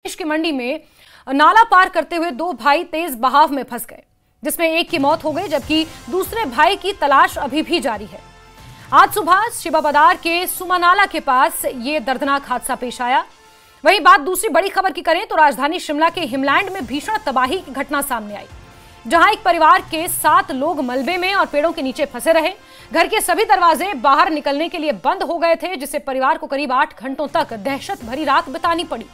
देश की मंडी में नाला पार करते हुए दो भाई तेज बहाव में फंस गए, जिसमें एक की मौत हो गई जबकि दूसरे भाई की तलाश अभी भी जारी है। आज सुबह शिवाबाजार के सुमानाला के पास ये दर्दनाक हादसा पेश आया। वहीं बात दूसरी बड़ी खबर की करें तो राजधानी शिमला के हिमलैंड में भीषण तबाही की घटना सामने आई, जहां एक परिवार के 7 लोग मलबे में और पेड़ों के नीचे फंसे रहे। घर के सभी दरवाजे बाहर निकलने के लिए बंद हो गए थे, जिससे परिवार को करीब 8 घंटों तक दहशत भरी रात बितानी पड़ी।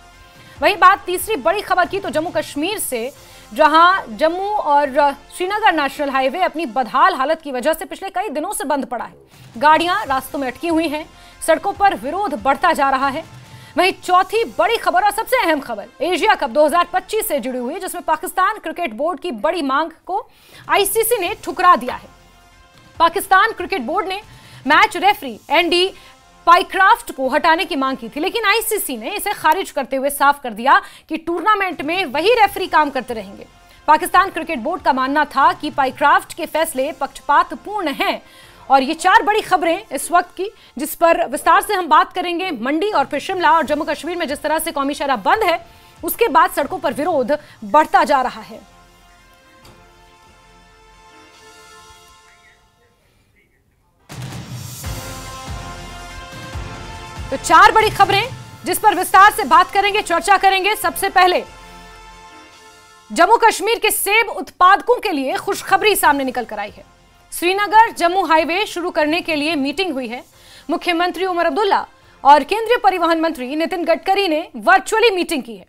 वहीं बात तीसरी बड़ी खबर की तो जम्मू कश्मीर से, जहां जम्मू और श्रीनगर नेशनल हाईवे अपनी बदहाल हालत की वजह से पिछले कई दिनों से बंद पड़ा है। गाड़ियां रास्तों में अटकी हुई हैं, सड़कों पर विरोध बढ़ता जा रहा है। वहीं चौथी बड़ी खबर और सबसे अहम खबर एशिया कप 2025 से जुड़ी हुई है, जिसमें पाकिस्तान क्रिकेट बोर्ड की बड़ी मांग को आईसीसी ने ठुकरा दिया है। पाकिस्तान क्रिकेट बोर्ड ने मैच रेफरी एंडी पाइक्राफ्ट को हटाने की मांग की थी, लेकिन आईसीसी ने इसे खारिज करते हुए साफ कर दिया कि टूर्नामेंट में वही रेफरी काम करते रहेंगे। पाकिस्तान क्रिकेट बोर्ड का मानना था कि पाइक्राफ्ट के फैसले पक्षपातपूर्ण हैं। और ये 4 बड़ी खबरें इस वक्त की, जिस पर विस्तार से हम बात करेंगे। मंडी और फिर शिमला और जम्मू कश्मीर में जिस तरह से कौमी शहरा बंद है, उसके बाद सड़कों पर विरोध बढ़ता जा रहा है। तो 4 बड़ी खबरें जिस पर विस्तार से बात करेंगे, चर्चा करेंगे। सबसे पहले जम्मू कश्मीर के सेब उत्पादकों के लिए खुशखबरी सामने निकल कर आई है। श्रीनगर जम्मू हाईवे शुरू करने के लिए मीटिंग हुई है। मुख्यमंत्री उमर अब्दुल्ला और केंद्रीय परिवहन मंत्री नितिन गडकरी ने वर्चुअली मीटिंग की है।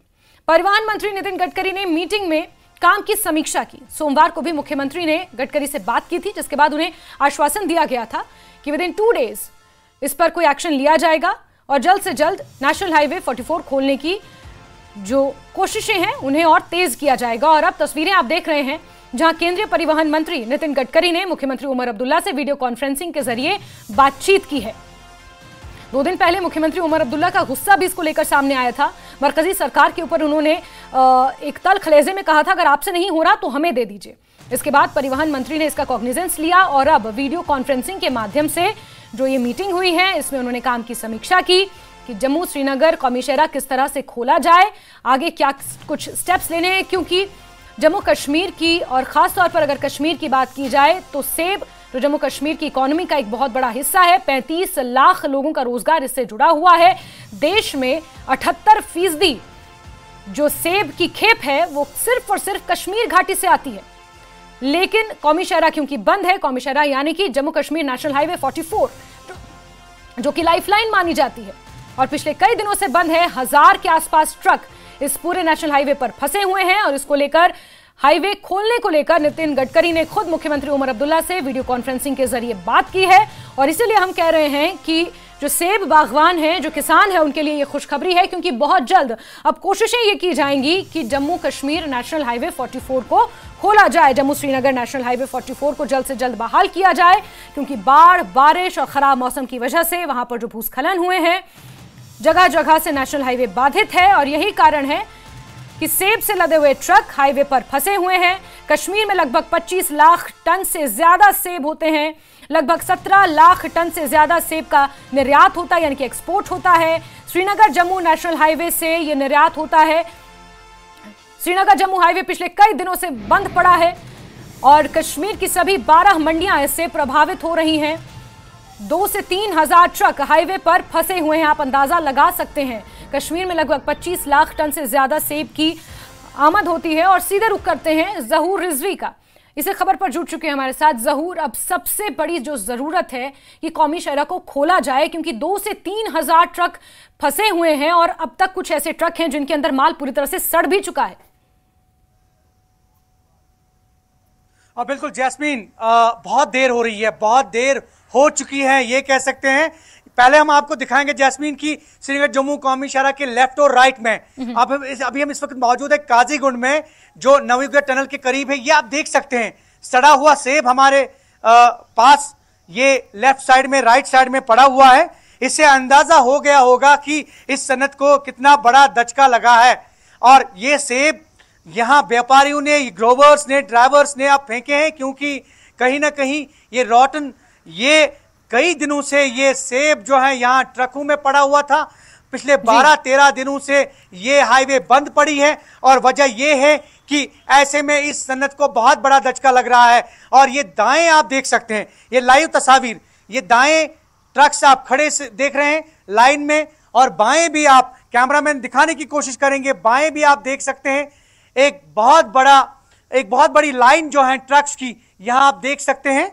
परिवहन मंत्री नितिन गडकरी ने मीटिंग में काम की समीक्षा की। सोमवार को भी मुख्यमंत्री ने गडकरी से बात की थी, जिसके बाद उन्हें आश्वासन दिया गया था कि विद इन 2 डेज इस पर कोई एक्शन लिया जाएगा और जल्द से जल्द नेशनल हाईवे 44 खोलने की जो कोशिशें हैं उन्हें और तेज किया जाएगा। और अब तस्वीरें आप देख रहे हैं, जहां केंद्रीय परिवहन मंत्री नितिन गडकरी ने मुख्यमंत्री उमर अब्दुल्ला से वीडियो कॉन्फ्रेंसिंग के जरिए बातचीत की है। 2 दिन पहले मुख्यमंत्री उमर अब्दुल्ला का गुस्सा भी इसको लेकर सामने आया था। मरकजी सरकार के ऊपर उन्होंने एक तलखलेजे में कहा था, अगर आपसे नहीं हो रहा तो हमें दे दीजिए। इसके बाद परिवहन मंत्री ने इसका कॉग्निजेंस लिया और अब वीडियो कॉन्फ्रेंसिंग के माध्यम से जो ये मीटिंग हुई है, इसमें उन्होंने काम की समीक्षा की कि जम्मू श्रीनगर कौमी शहरा किस तरह से खोला जाए, आगे क्या कुछ स्टेप्स लेने हैं। क्योंकि जम्मू कश्मीर की और खास तौर पर अगर कश्मीर की बात की जाए तो सेब तो जम्मू कश्मीर की इकोनॉमी का एक बहुत बड़ा हिस्सा है। 35 लाख लोगों का रोजगार इससे जुड़ा हुआ है। देश में 78% जो सेब की खेप है वो सिर्फ और सिर्फ कश्मीर घाटी से आती है। लेकिन कौमी शहरा क्योंकि बंद है, कौमी शहरा यानी कि जम्मू कश्मीर नेशनल हाईवे 44 जो कि लाइफलाइन मानी जाती है और पिछले कई दिनों से बंद है। 1000 के आसपास ट्रक इस पूरे नेशनल हाईवे पर फंसे हुए हैं और इसको लेकर हाईवे खोलने को लेकर नितिन गडकरी ने खुद मुख्यमंत्री उमर अब्दुल्ला से वीडियो कॉन्फ्रेंसिंग के जरिए बात की है। और इसीलिए हम कह रहे हैं कि जो सेब बागवान हैं, जो किसान हैं, उनके लिए ये खुशखबरी है, क्योंकि बहुत जल्द अब कोशिशें ये की जाएंगी कि जम्मू कश्मीर नेशनल हाईवे 44 को खोला जाए। जम्मू श्रीनगर नेशनल हाईवे 44 को जल्द से जल्द बहाल किया जाए, क्योंकि बाढ़, बारिश और खराब मौसम की वजह से वहां पर जो भूस्खलन हुए हैं, जगह जगह से नेशनल हाईवे बाधित है और यही कारण है कि सेब से लदे हुए ट्रक हाईवे पर फंसे हुए हैं। कश्मीर में लगभग 25 लाख टन से ज्यादा सेब होते हैं। लगभग 17 लाख टन से ज्यादा सेब का निर्यात होता है, यानी कि एक्सपोर्ट होता है। श्रीनगर जम्मू नेशनल हाईवे से यह निर्यात होता है। श्रीनगर जम्मू हाईवे पिछले कई दिनों से बंद पड़ा है और कश्मीर की सभी 12 मंडियां इससे प्रभावित हो रही हैं। 2 से 3 हजार ट्रक हाईवे पर फंसे हुए हैं। आप अंदाजा लगा सकते हैं, कश्मीर में लगभग 25 लाख टन से ज्यादा सेब की आमद होती है। और सीधे रुख करते हैं जहूर रिजवी का, इसे खबर पर जुड़ चुके हैं हमारे साथ। जहूर, अब सबसे बड़ी जो जरूरत है कि कौमी शहरा को खोला जाए, क्योंकि 2 से 3 हजार ट्रक फंसे हुए हैं और अब तक कुछ ऐसे ट्रक हैं जिनके अंदर माल पूरी तरह से सड़ भी चुका है। बिल्कुल जैस्मीन, बहुत देर हो रही है, बहुत देर हो चुकी है ये कह सकते हैं। पहले हम आपको दिखाएंगे जैस्मीन की श्रीनगर जम्मू कौमी शहरा के लेफ्ट और राइट में। अभी हम इस वक्त मौजूद है काजीगुंड में, जो नवीगढ़ टनल के करीब है। ये आप देख सकते हैं सड़ा हुआ सेब हमारे पास ये लेफ्ट साइड में, राइट साइड में पड़ा हुआ है। इससे अंदाजा हो गया होगा कि इस सनत को कितना बड़ा दचका लगा है। और ये सेब यहाँ व्यापारियों ने, ग्रोवर्स ने, ड्राइवर्स ने आप फेंके हैं, क्योंकि कहीं ना कहीं ये रॉटन, ये कई दिनों से ये सेब जो है यहाँ ट्रकों में पड़ा हुआ था। पिछले 12-13 दिनों से ये हाईवे बंद पड़ी है और वजह ये है कि ऐसे में इस सन्नत को बहुत बड़ा धचका लग रहा है। और ये दाएं आप देख सकते हैं, ये लाइव तस्वीर, ये दाएं ट्रक्स आप खड़े से देख रहे हैं लाइन में, और बाएं भी आप कैमरामैन दिखाने की कोशिश करेंगे, बाएं भी आप देख सकते हैं। एक बहुत बड़ी लाइन जो है ट्रक्स की यहां आप देख सकते हैं।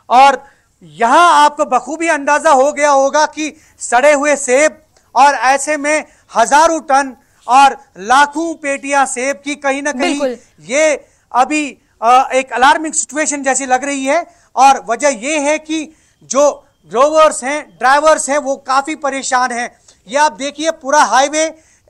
और यहां आपको बखूबी अंदाजा हो गया होगा कि सड़े हुए सेब, और ऐसे में हजारों टन और लाखों पेटियां सेब की कहीं ना कहीं ये अभी एक अलार्मिंग सिचुएशन जैसी लग रही है। और वजह ये है कि जो ग्रोवर्स हैं, ड्राइवर्स हैं, वो काफी परेशान हैं। ये आप देखिए पूरा हाईवे,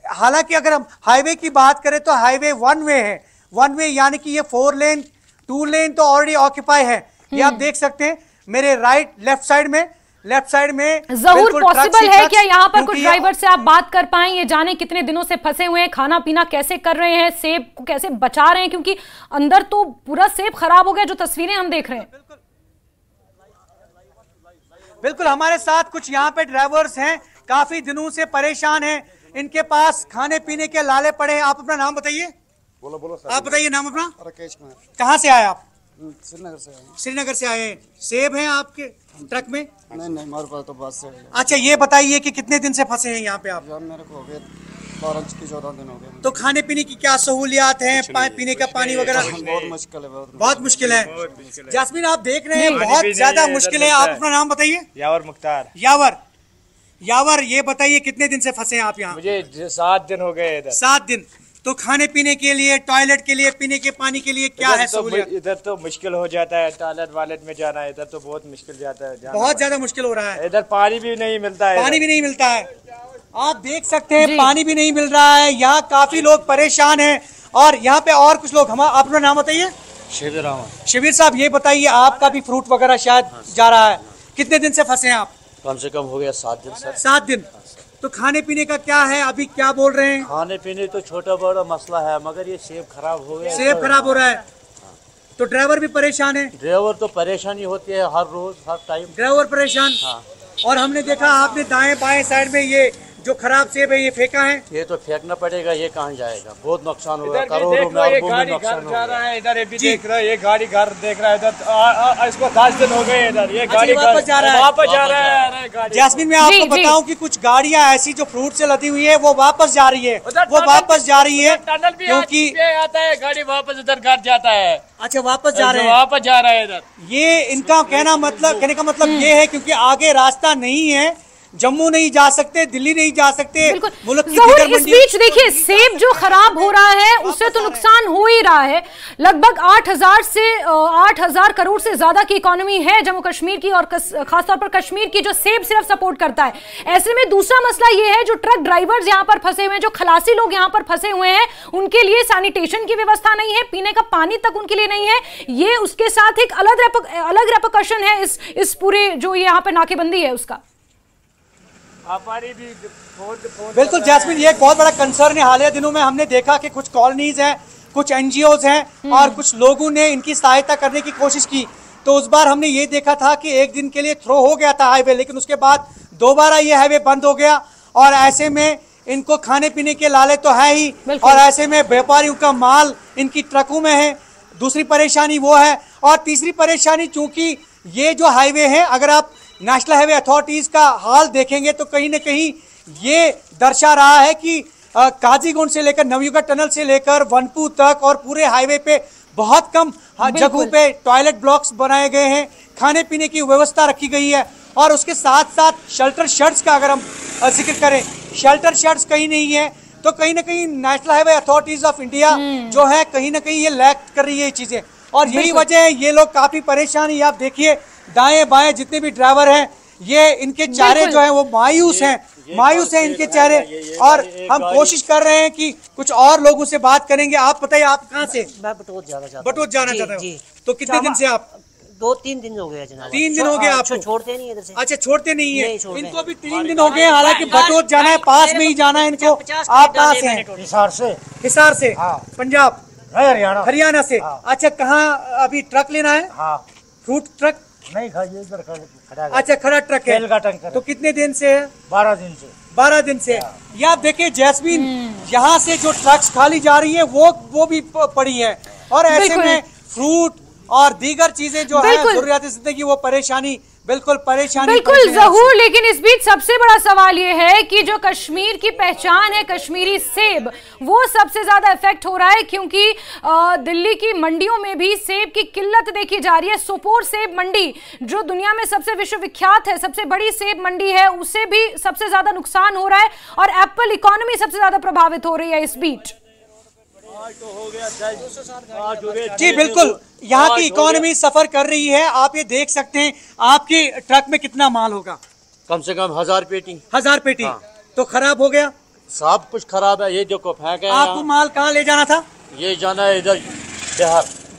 हालांकि अगर हम हाईवे की बात करें तो हाईवे वन वे है, वन वे यानी कि ये 4 लेन 2 लेन तो ऑलरेडी ऑक्यूपाई है। ये आप देख सकते हैं मेरे लेफ्ट साइड में जरूर पॉसिबल है क्या यहाँ पर कुछ ड्राइवर से आप बात कर पाएं, ये जाने कितने दिनों से फंसे हुए हैं, खाना पीना कैसे कर रहे हैं, सेब को कैसे बचा रहे हैं, क्योंकि अंदर तो पूरा सेब खराब हो गया, जो तस्वीरें हम देख रहे हैं। बिल्कुल हमारे साथ कुछ यहाँ पे ड्राइवर्स हैं, काफी दिनों से परेशान हैं, इनके पास खाने पीने के लाले पड़े हैं। आप अपना नाम बताइए। बोलो आप बताइए नाम अपना। राकेश कुमार। कहाँ से आए आप? श्रीनगर से आए। श्रीनगर से आए हैं। सेब हैं आपके ट्रक में? नहीं हमारे पास तो बस से। अच्छा ये बताइए कि कितने दिन से फंसे हैं यहाँ पे आप? मेरे को हो गए 12-14 दिन हो गए। तो खाने पीने की क्या सहूलियात हैं, पीने का पानी वगैरह? बहुत मुश्किल है, बहुत मुश्किल है। जास्मीन आप देख रहे हैं बहुत ज्यादा मुश्किल है। आप अपना नाम बताइए। यावर मुख्तार। यावर ये बताइए कितने दिन से फंसे हैं आप यहाँ? मुझे 7 दिन हो गए इधर। 7 दिन। तो खाने पीने के लिए, टॉयलेट के लिए, पीने के पानी के लिए क्या है सहूलियत? इधर तो मुश्किल हो जाता है, टॉयलेट वालेट में जाना है, इधर तो बहुत मुश्किल जाता है, बहुत ज्यादा मुश्किल हो रहा है। इधर पानी भी नहीं मिलता है, पानी भी नहीं मिलता है। आप देख सकते हैं पानी भी नहीं मिल रहा है। यहाँ काफी लोग परेशान हैं। और यहाँ पे और कुछ लोग, हम अपना नाम बताइए। शिविर साहब ये बताइए, आपका भी फ्रूट वगैरह शायद जा रहा है, कितने दिन से फंसे हैं आप? कम से कम हो गया 7 दिन सर। 7 दिन। तो खाने पीने का क्या है अभी, क्या बोल रहे हैं? खाने पीने तो छोटा बड़ा मसला है, मगर ये सेब खराब हो गया। सेब खराब हो रहा है तो ड्राइवर भी परेशान है। ड्राइवर तो परेशानी होती है हर रोज हर टाइम, ड्राइवर परेशान। हाँ। और हमने देखा आपने दाएं बाएं साइड में ये जो खराब सेब है ये फेंका है। ये तो फेंकना पड़ेगा, ये कहाँ जाएगा, बहुत नुकसान होगा, इधर करोड़ों में अरबों में नुकसान जा रहा है। इधर भी देख रहा है, ये गाड़ी घर देख रहा है इधर, इसको 10 दिन हो गए इधर, ये गाड़ी वापस जा रहा है, वापस जा रहा है। जैस्मिन मैं आपको बताऊं कि कुछ गाड़ियां ऐसी जो फ्रूट से लदी हुई है वो वापस जा रही है, टनल भी क्योंकि आता है, गाड़ी वापस इधर घर जाता है। अच्छा वापस जा रहे हैं, वापस जा रहा है इधर। ये इनका कहने का मतलब ये है क्योंकि आगे रास्ता नहीं है, जम्मू नहीं जा सकते, दिल्ली नहीं जा सकते। मुल्क की इस बीच देखिए सेब जो खराब हो रहा है उससे तो नुकसान हो ही रहा है। लगभग 8,000 करोड़ से ज्यादा की इकोनॉमी है जम्मू कश्मीर की, और खासतौर पर कश्मीर की, जो सेब सिर्फ सपोर्ट करता है। ऐसे में दूसरा मसला ये है, जो ट्रक ड्राइवर्स यहाँ पर फंसे हुए हैं, जो खलासी लोग यहाँ पर फंसे हुए हैं, उनके लिए सैनिटेशन की व्यवस्था नहीं है, पीने का पानी तक उनके लिए नहीं है। ये उसके साथ एक अलग रेपरकशन है इस पूरे जो यहाँ पर नाकेबंदी है उसका। बिल्कुल जैस्मिन, ये एक बहुत बड़ा कंसर्न है। हालिया दिनों में हमने देखा कि कुछ कॉलोनीज हैं, कुछ एनजीओज हैं और कुछ लोगों ने इनकी सहायता करने की कोशिश की। तो उस बार हमने ये देखा था कि एक दिन के लिए थ्रो हो गया था हाईवे, लेकिन उसके बाद दोबारा ये हाईवे बंद हो गया। और ऐसे में इनको खाने पीने के लाले तो है ही, और ऐसे में व्यापारियों का माल इनकी ट्रकों में है। दूसरी परेशानी वो है। और तीसरी परेशानी, चूंकि ये जो हाईवे है, अगर आप नेशनल हाईवे अथॉरिटीज का हाल देखेंगे तो कहीं ना कहीं ये दर्शा रहा है कि काजीगुंड से लेकर नवयुगा टनल से लेकर वनपू तक और पूरे हाईवे पे बहुत कम जगहों पे टॉयलेट ब्लॉक्स बनाए गए हैं, खाने पीने की व्यवस्था रखी गई है। और उसके साथ साथ शेल्टर शेड्स का अगर हम जिक्र करें, शेल्टर शेड्स कहीं नहीं है। तो कहीं ना कहीं national highway authorities of India जो है कहीं ना कहीं ये लैक कर रही है ये चीजें, और यही वजह है ये लोग काफी परेशान है। आप देखिए दाएं बाएं जितने भी ड्राइवर हैं, ये इनके चेहरे जो है वो मायूस हैं इनके चेहरे। और हम कोशिश कर रहे हैं कि कुछ और लोगों से बात करेंगे। आप बताइए, आप कहाँ से? मैं बटोत जाना चाहता हूँ। तो कितने दिन से आप? 2-3 दिन हो गए जनाब। 3 दिन हो गए आपको? छोड़ते नहीं इधर से। अच्छा छोड़ते नहीं है, इनको भी 3 दिन हो गए। हालांकि बटोत जाना है, पास में ही जाना है इनको। आप कहाँ से हैं? हिसार से। पंजाब, हरियाणा से। अच्छा कहाँ अभी ट्रक लेना है? Fruit truck? नहीं, इधर खड़ा। अच्छा खड़ा ट्रक है। तेल का टैंकर। तो कितने दिन से है? 12 दिन से। 12 दिन से। ये आप देखिए जैस्मीन, यहाँ से जो ट्रक्स खाली जा रही है वो भी पड़ी है, और ऐसे में फ्रूट और दीगर चीजें जो है जरूरियाती जिंदगी वो परेशानी, बिल्कुल परेशानी। बिल्कुल ज़हूर, लेकिन इस बीच सबसे बड़ा सवाल ये है कि जो कश्मीर की पहचान है कश्मीरी सेब, वो सबसे ज्यादा इफेक्ट हो रहा है, क्योंकि दिल्ली की मंडियों में भी सेब की किल्लत देखी जा रही है। सोपोर सेब मंडी जो दुनिया में सबसे विश्वविख्यात है, सबसे बड़ी सेब मंडी है, उसे भी सबसे ज्यादा नुकसान हो रहा है, और एप्पल इकोनॉमी सबसे ज्यादा प्रभावित हो रही है इस बीच। जी बिल्कुल, यहाँ की इकोनॉमी सफर कर रही है। आप ये देख सकते हैं, आपके ट्रक में कितना माल होगा? कम से कम 1000 पेटी। 1000 पेटी। हाँ। तो खराब हो गया, सब कुछ खराब है। ये जो को फेंके, आपको माल कहाँ ले जाना था? ये जाना है इधर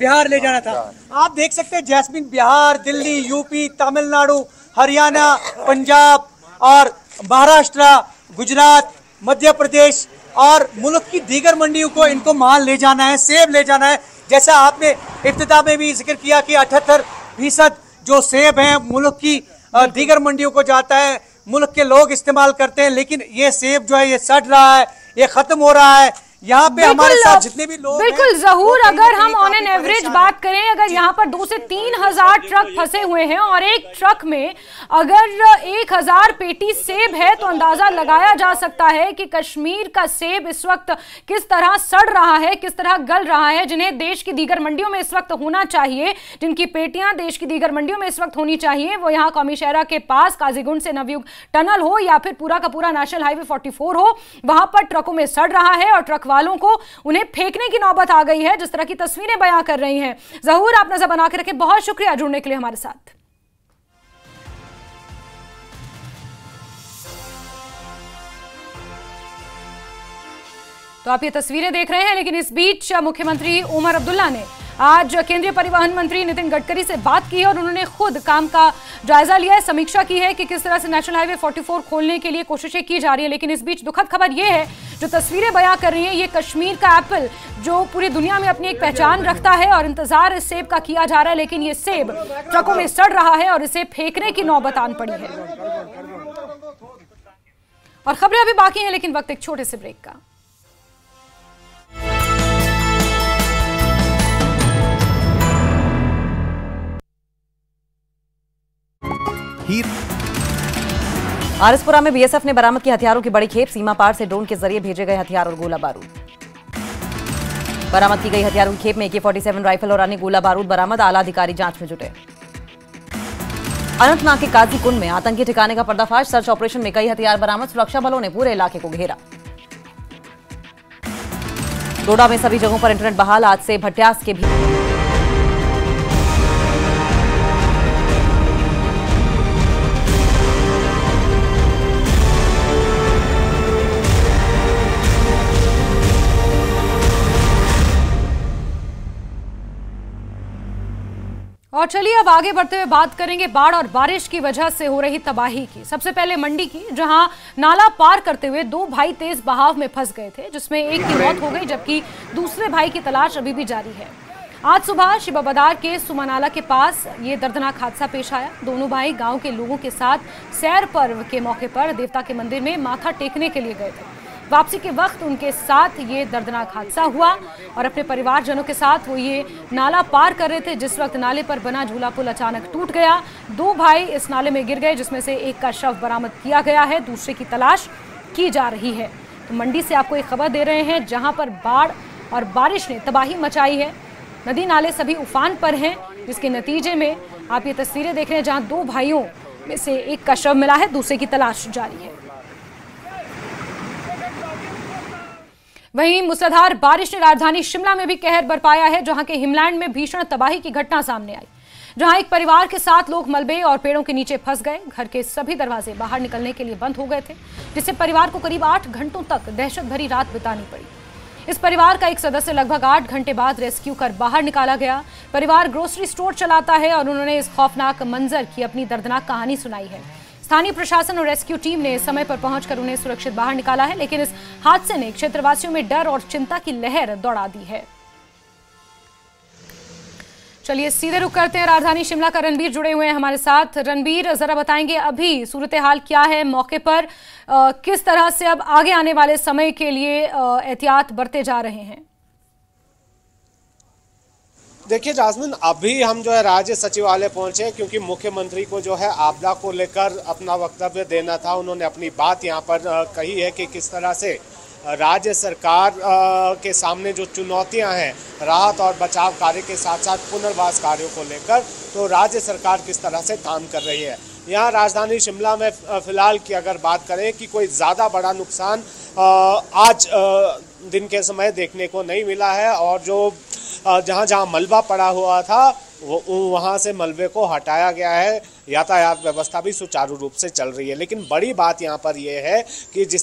बिहार ले जाना था। आप देख सकते हैं जैस्मीन, बिहार, दिल्ली, यूपी, तमिलनाडु, हरियाणा, पंजाब और महाराष्ट्र, गुजरात, मध्य प्रदेश और मुल्क की दीगर मंडियों को इनको माल ले जाना है, सेब ले जाना है। जैसा आपने इब्तिदा में भी जिक्र किया कि 78% जो सेब है मुल्क की दीगर मंडियों को जाता है, मुल्क के लोग इस्तेमाल करते हैं, लेकिन ये सेब जो है ये सड़ रहा है, ये खत्म हो रहा है। यहाँ पे हमारे साथ जितने भी लोग बिल्कुल ज़हूर, अगर हम ऑन एन एवरेज बात करें, अगर यहाँ पर 2 से 3 हजार ट्रक फंसे हुए हैं और एक ट्रक में अगर 1000 पेटी सेब है, तो अंदाजा लगाया जा सकता है कि कश्मीर का सेब इस वक्त किस तरह सड़ रहा है, किस तरह गल रहा है, जिन्हें देश की दीगर मंडियों में इस वक्त होना चाहिए, जिनकी पेटियां देश की दीगर मंडियों में इस वक्त होनी चाहिए, वो यहाँ कौमी शहरा के पास काजीगुंड से नवयुग टनल हो या फिर पूरा का पूरा नेशनल हाईवे 44 हो, वहां पर ट्रकों में सड़ रहा है और ट्रक वालों को उन्हें फेंकने की नौबत आ गई है, जिस तरह की तस्वीरें बयां कर रही हैं। ज़हूर, आप नजर बना के रखें, बहुत शुक्रिया जुड़ने के लिए हमारे साथ। तो आप ये तस्वीरें देख रहे हैं, लेकिन इस बीच मुख्यमंत्री उमर अब्दुल्ला ने आज केंद्रीय परिवहन मंत्री नितिन गडकरी से बात की है और उन्होंने खुद काम का जायजा लिया है, समीक्षा की है कि किस तरह से नेशनल हाईवे 44 खोलने के लिए कोशिशें की जा रही है। लेकिन इस बीच दुखद खबर यह है, जो तस्वीरें बयां कर रही हैं, ये कश्मीर का एप्पल जो पूरी दुनिया में अपनी एक पहचान रखता है और इंतजार इस सेब का किया जा रहा है, लेकिन ये सेब ट्रकों में सड़ रहा है और इसे फेंकने की नौबत आन पड़ी है। और खबरें अभी बाकी हैं, लेकिन वक्त एक छोटे से ब्रेक का। आरएसपुरा में बीएसएफ ने बरामद की हथियारों की बड़ी खेप, सीमा पार से ड्रोन के जरिए भेजे गए हथियार और गोला बारूद। बरामद की गई हथियारों की खेप में AK-47 राइफल और अन्य गोला बारूद बरामद, आला अधिकारी जांच में जुटे। अनंतनाग के काजी कुंड में आतंकी ठिकाने का पर्दाफाश, सर्च ऑपरेशन में कई हथियार बरामद, सुरक्षा बलों ने पूरे इलाके को घेरा। डोडा में सभी जगहों पर इंटरनेट बहाल, आज से भट्यास के भी और चलिए अब आगे बढ़ते हुए बात करेंगे बाढ़ और बारिश की वजह से हो रही तबाही की। सबसे पहले मंडी की, जहां नाला पार करते हुए 2 भाई तेज बहाव में फंस गए थे, जिसमें एक की मौत हो गई, जबकि दूसरे भाई की तलाश अभी भी जारी है। आज सुबह शिबाबदार के सुमनाला के पास ये दर्दनाक हादसा पेश आया। दोनों भाई गांव के लोगों के साथ सैर पर्व के मौके पर देवता के मंदिर में माथा टेकने के लिए गए थे। वापसी के वक्त उनके साथ ये दर्दनाक हादसा हुआ और अपने परिवारजनों के साथ वो ये नाला पार कर रहे थे, जिस वक्त नाले पर बना झूला पुल अचानक टूट गया। 2 भाई इस नाले में गिर गए, जिसमें से एक का शव बरामद किया गया है, दूसरे की तलाश की जा रही है। तो मंडी से आपको एक खबर दे रहे हैं, जहां पर बाढ़ और बारिश ने तबाही मचाई है। नदी नाले सभी उफान पर हैं, जिसके नतीजे में आप ये तस्वीरें देख रहे हैं, जहां 2 भाइयों में से एक का शव मिला है, दूसरे की तलाश जारी है। वहीं मूसलाधार बारिश ने राजधानी शिमला में भी कहर बरपाया है, जहां के हिमलैंड में भीषण तबाही की घटना सामने आई, जहां एक परिवार के 7 लोग मलबे और पेड़ों के नीचे फंस गए। घर के सभी दरवाजे बाहर निकलने के लिए बंद हो गए थे, जिससे परिवार को करीब 8 घंटों तक दहशत भरी रात बितानी पड़ी। इस परिवार का एक सदस्य लगभग 8 घंटे बाद रेस्क्यू कर बाहर निकाला गया। परिवार ग्रोसरी स्टोर चलाता है और उन्होंने इस खौफनाक मंजर की अपनी दर्दनाक कहानी सुनाई है। स्थानीय प्रशासन और रेस्क्यू टीम ने समय पर पहुंचकर उन्हें सुरक्षित बाहर निकाला है, लेकिन इस हादसे ने क्षेत्रवासियों में डर और चिंता की लहर दौड़ा दी है। चलिए सीधे रुक करते हैं, राजधानी शिमला का रणबीर जुड़े हुए हैं हमारे साथ। रणबीर, जरा बताएंगे अभी सूरत हाल क्या है मौके पर, किस तरह से अब आगे आने वाले समय के लिए एहतियात बरते जा रहे हैं? देखिए जास्मिन, अभी हम जो है राज्य सचिवालय पहुंचे क्योंकि मुख्यमंत्री को जो है आपदा को लेकर अपना वक्तव्य देना था। उन्होंने अपनी बात यहां पर कही है कि किस तरह से राज्य सरकार के सामने जो चुनौतियां हैं राहत और बचाव कार्य के साथ साथ पुनर्वास कार्यों को लेकर, तो राज्य सरकार किस तरह से काम कर रही है। यहाँ राजधानी शिमला में फिलहाल की अगर बात करें कि कोई ज़्यादा बड़ा नुकसान आज दिन के समय देखने को नहीं मिला है, और जो जहाँ जहाँ मलबा पड़ा हुआ था वहाँ से मलबे को हटाया गया है। यातायात व्यवस्था भी सुचारू रूप से चल रही है। लेकिन बड़ी बात यहाँ पर यह है कि जिस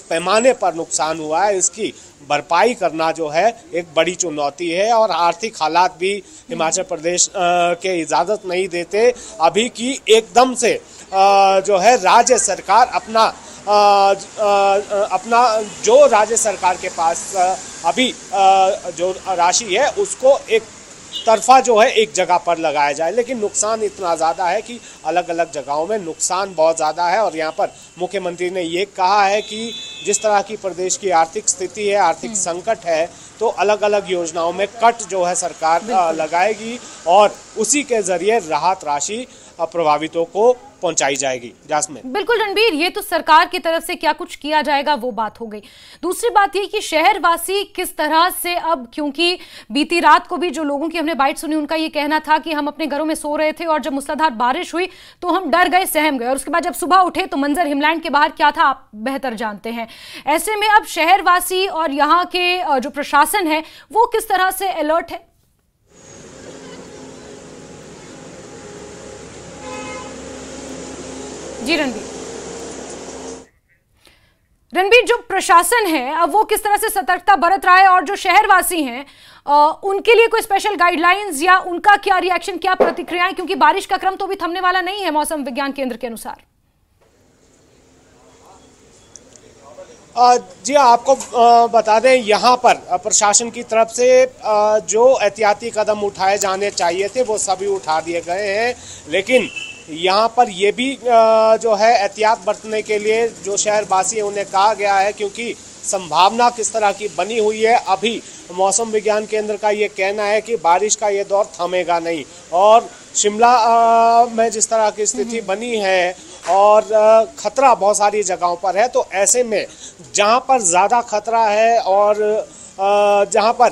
पैमाने पर नुकसान हुआ है इसकी भरपाई करना जो है एक बड़ी चुनौती है, और आर्थिक हालात भी हिमाचल प्रदेश के इजाज़त नहीं देते अभी की एकदम से जो है राज्य सरकार अपना जो राज्य सरकार के पास अभी जो राशि है उसको एक तरफा जो है एक जगह पर लगाया जाए। लेकिन नुकसान इतना ज़्यादा है कि अलग अलग जगहों में नुकसान बहुत ज़्यादा है, और यहाँ पर मुख्यमंत्री ने ये कहा है कि जिस तरह की प्रदेश की आर्थिक स्थिति है, आर्थिक संकट है, तो अलग अलग योजनाओं में कट जो है सरकार लगाएगी और उसी के जरिए राहत राशि प्रभावितों को पहुंचाई जाएगी। जास्मिन, बिल्कुल रणबीर, ये तो सरकार की तरफ से क्या कुछ किया जाएगा वो बात हो गई। दूसरी बात ये कि शहरवासी किस तरह से अब, क्योंकि बीती रात को भी जो लोगों की हमने बाइट सुनी उनका ये कहना था कि हम अपने घरों में सो रहे थे और जब मूसलाधार बारिश हुई तो हम डर गए, सहम गए, और उसके बाद जब सुबह उठे तो मंजर हिमलैंड के बाहर क्या था आप बेहतर जानते हैं। ऐसे में अब शहरवासी और यहाँ के जो प्रशासन है वो किस तरह से अलर्ट है? जी रणबीर, जो प्रशासन है अब वो किस तरह से सतर्कता बरत रहा है, और जो शहरवासी हैं उनके लिए कोई स्पेशल गाइडलाइंस या उनका क्या रिएक्शन, क्या प्रतिक्रियाएं, क्योंकि बारिश का क्रम तो भी थमने वाला नहीं है मौसम विज्ञान केंद्र के अनुसार। जी आपको बता दें, यहाँ पर प्रशासन की तरफ से जो एहतियाती कदम उठाए जाने चाहिए थे वो सभी उठा दिए गए हैं। लेकिन यहाँ पर ये भी जो है एहतियात बरतने के लिए जो शहरवासी है उन्हें कहा गया है, क्योंकि संभावना किस तरह की बनी हुई है। अभी मौसम विज्ञान केंद्र का ये कहना है कि बारिश का ये दौर थमेगा नहीं, और शिमला में जिस तरह की स्थिति बनी है और खतरा बहुत सारी जगहों पर है, तो ऐसे में जहाँ पर ज़्यादा खतरा है और जहाँ पर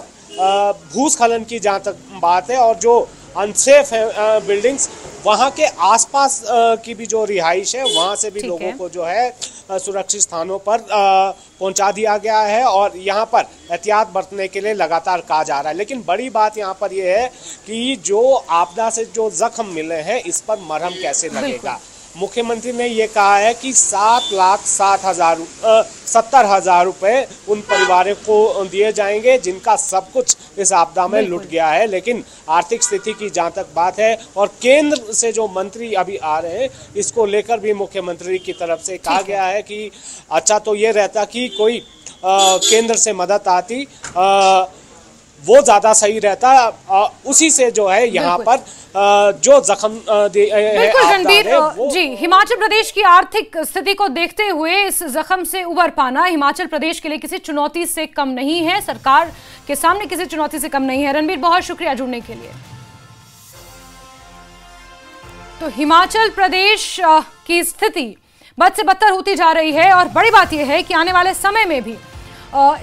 भूस्खलन की जहाँ तक बात है और जो अनसेफ है बिल्डिंग्स, वहाँ के आसपास की भी जो रिहाइश है वहाँ से भी लोगों को जो है सुरक्षित स्थानों पर पहुँचा दिया गया है, और यहाँ पर एहतियात बरतने के लिए लगातार कहा जा रहा है। लेकिन बड़ी बात यहाँ पर यह है कि जो आपदा से जो जख्म मिले हैं इस पर मरहम कैसे लगेगा। मुख्यमंत्री ने ये कहा है कि 7,70,000 रुपए उन परिवारों को दिए जाएंगे जिनका सब कुछ इस आपदा में लुट गया है। लेकिन आर्थिक स्थिति की जहाँ तक बात है और केंद्र से जो मंत्री अभी आ रहे हैं, इसको लेकर भी मुख्यमंत्री की तरफ से कहा गया है कि अच्छा तो ये रहता कि कोई केंद्र से मदद आती, वो ज़्यादा सही रहता। उसी से जो है यहाँ पर जो जख्म बिल्कुल रणबीर जी, हिमाचल प्रदेश की आर्थिक स्थिति को देखते हुए इस जख्म से उबर पाना हिमाचल प्रदेश के लिए किसी चुनौती से कम नहीं है, सरकार के सामने किसी चुनौती से कम नहीं है। रणबीर, बहुत शुक्रिया जुड़ने के लिए। तो हिमाचल प्रदेश की स्थिति बद से बदतर होती जा रही है, और बड़ी बात यह है कि आने वाले समय में भी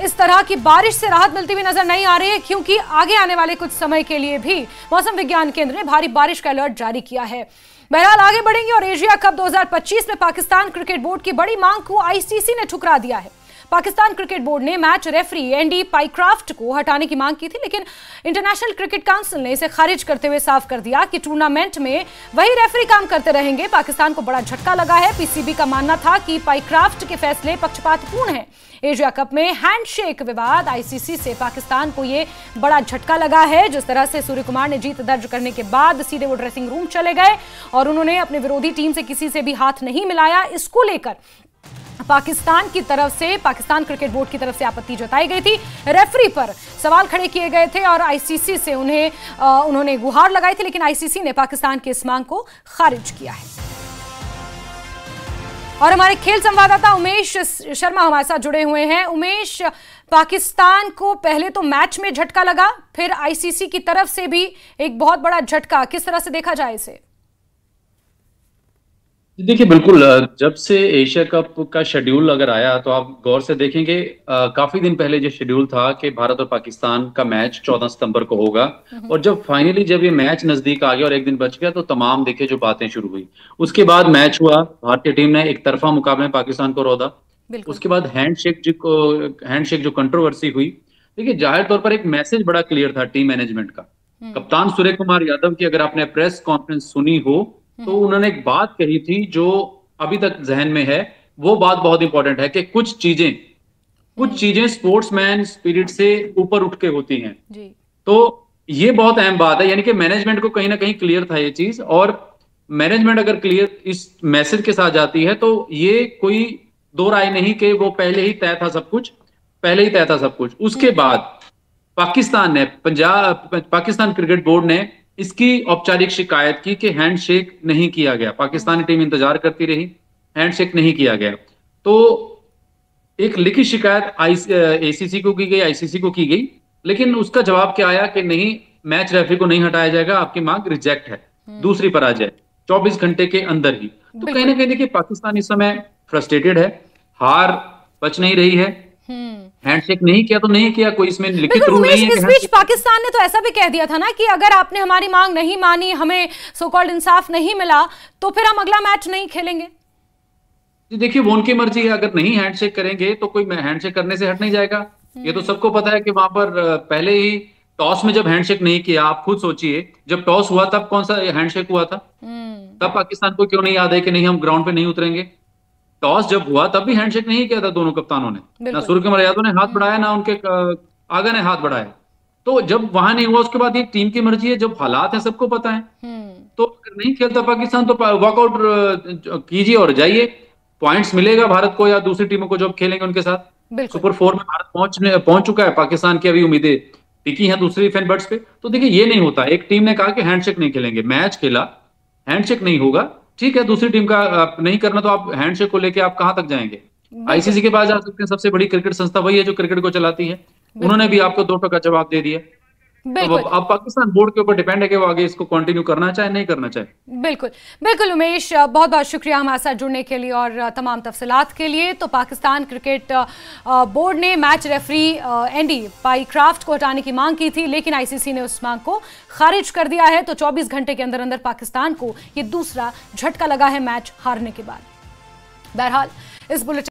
इस तरह की बारिश से राहत मिलती हुई नजर नहीं आ रही है, क्योंकि आगे आने वाले कुछ समय के लिए भी मौसम विज्ञान केंद्र ने भारी बारिश का अलर्ट जारी किया है। बहरहाल आगे बढ़ेंगे, और एशिया कप 2025 में पाकिस्तान क्रिकेट बोर्ड की बड़ी मांग को आईसीसी ने ठुकरा दिया है। पाकिस्तान क्रिकेट बोर्ड ने मैच रेफरी एंडी पाइक्राफ्ट को हटाने की मांग की थी, लेकिन इंटरनेशनल क्रिकेट काउंसिल ने इसे खारिज करते हुए साफ कर दिया कि टूर्नामेंट में वही रेफरी काम करते रहेंगे। पाकिस्तान को बड़ा झटका लगा है। पीसीबी का मानना था कि पाइक्राफ्ट के फैसले पक्षपातपूर्ण हैं। एशिया कप में हैंडशेक विवाद, आईसीसी से पाकिस्तान को ये बड़ा झटका लगा है। जिस तरह से सूर्य कुमार ने जीत दर्ज करने के बाद सीधे वो ड्रेसिंग रूम चले गए और उन्होंने अपने विरोधी टीम से किसी से भी हाथ नहीं मिलाया। इसको लेकर पाकिस्तान की तरफ से, पाकिस्तान क्रिकेट बोर्ड की तरफ से आपत्ति जताई गई थी। रेफरी पर सवाल खड़े किए गए थे और आईसीसी से उन्होंने गुहार लगाई थी, लेकिन आईसीसी ने पाकिस्तान की इस मांग को खारिज किया है। और हमारे खेल संवाददाता उमेश शर्मा हमारे साथ जुड़े हुए हैं। उमेश, पाकिस्तान को पहले तो मैच में झटका लगा, फिर आईसीसी की तरफ से भी एक बहुत बड़ा झटका, किस तरह से देखा जाए इसे? देखिए, बिल्कुल, जब से एशिया कप का शेड्यूल अगर आया तो आप गौर से देखेंगे, काफी दिन पहले जो शेड्यूल था कि भारत और पाकिस्तान का मैच 14 सितंबर को होगा, और जब ये मैच नजदीक आ गया और एक दिन बच गया तो तमाम देखिए जो बातें शुरू हुई। उसके बाद मैच हुआ, भारतीय टीम ने एक तरफा मुकाबले में पाकिस्तान को रौंदा। उसके बाद हैंडशेक जो कंट्रोवर्सी हुई, देखिए जाहिर तौर पर एक मैसेज बड़ा क्लियर था टीम मैनेजमेंट का। कप्तान सूर्य कुमार यादव की अगर आपने प्रेस कॉन्फ्रेंस सुनी हो तो उन्होंने एक बात कही थी जो अभी तक जहन में है। वो बात बहुत इंपॉर्टेंट है कि कुछ चीजें स्पोर्ट्समैन स्पिरिट से ऊपर उठ के होती हैं जी। तो ये बहुत अहम बात है, यानी कि मैनेजमेंट को कहीं ना कहीं क्लियर था ये चीज, और मैनेजमेंट अगर क्लियर इस मैसेज के साथ जाती है तो ये कोई दो राय नहीं कि वो पहले ही तय था सब कुछ। उसके बाद पाकिस्तान क्रिकेट बोर्ड ने इसकी औपचारिक शिकायत की कि हैंडशेक नहीं किया गया। पाकिस्तानी टीम इंतजार करती रही, हैंडशेक नहीं किया गया। तो एक लिखित शिकायत एसीसी को की गई, आईसीसी को की गई, लेकिन उसका जवाब क्या आया कि नहीं, मैच रेफरी को नहीं हटाया जाएगा, आपकी मांग रिजेक्ट है, दूसरी पर आ जाए 24 घंटे के अंदर ही। तो कहीं ना कहीं देखिए पाकिस्तान इस समय फ्रस्ट्रेटेड है, हार बच नहीं रही है। हैंडशेक नहीं किया तो नहीं किया, कोई इसमें लिखित रूल नहीं है। इस बीच पाकिस्तान ने तो ऐसा भी कह दिया था ना कि अगर आपने हमारी मांग नहीं मानी, हमें सो कॉल्ड इंसाफ नहीं मिला, तो फिर हम अगला मैच नहीं खेलेंगे। देखिए वो उनकी मर्जी है, अगर नहीं हैंडशेक करेंगे तो कोई हैंडशेक करने से हट नहीं जाएगा। ये तो सबको पता है कि वहां पर पहले ही टॉस में जब हैंडशेक नहीं किया, आप खुद सोचिए जब टॉस हुआ तब कौन सा हैंडशेक हुआ था? तब पाकिस्तान को क्यों नहीं याद है कि नहीं हम ग्राउंड पे नहीं उतरेंगे? टॉस जब हुआ तब भी हैंडशेक नहीं किया था दोनों कप्तानों ने, ना सूर्य कुमार यादव ने हाथ बढ़ाया ना उनके आगा ने हाथ बढ़ाया। तो जब वहां नहीं हुआ उसके बाद ये टीम की मर्जी है, जब हालात है सबको पता है। तो अगर नहीं खेलता पाकिस्तान तो वॉकआउट कीजिए और जाइए, पॉइंट्स मिलेगा भारत को या दूसरी टीमों को जब खेलेंगे उनके साथ। सुपर 4 में भारत पहुंच चुका है, पाकिस्तान की अभी उम्मीदें टिकी हैं दूसरी फैन बर्ड्स पे। तो देखिए ये नहीं होता, एक टीम ने कहा कि हैंडशेक नहीं खेलेंगे, मैच खेला, हैंडशेक नहीं होगा, ठीक है, दूसरी टीम का नहीं करना तो आप हैंडशेक को लेके आप कहां तक जाएंगे? आईसीसी के पास जा सकते हैं, सबसे बड़ी क्रिकेट संस्था वही है जो क्रिकेट को चलाती है। उन्होंने भी आपको 2 टका जवाब दे दिया। तो अब पाकिस्तान बोर्ड के ऊपर डिपेंड है कि वो आगे इसको कंटिन्यू करना चाहे नहीं करना चाहे। बिल्कुल उमेश, बहुत बहुत शुक्रिया हमारे साथ जुड़ने के लिए और तमाम तफसीलात के लिए। तो पाकिस्तान क्रिकेट बोर्ड ने मैच रेफरी एंडी पाईक्राफ्ट को हटाने की मांग की थी, लेकिन आईसीसी ने उस मांग को खारिज कर दिया है। तो 24 घंटे के अंदर अंदर पाकिस्तान को ये दूसरा झटका लगा है मैच हारने के बाद। बहरहाल इस बुलेटिन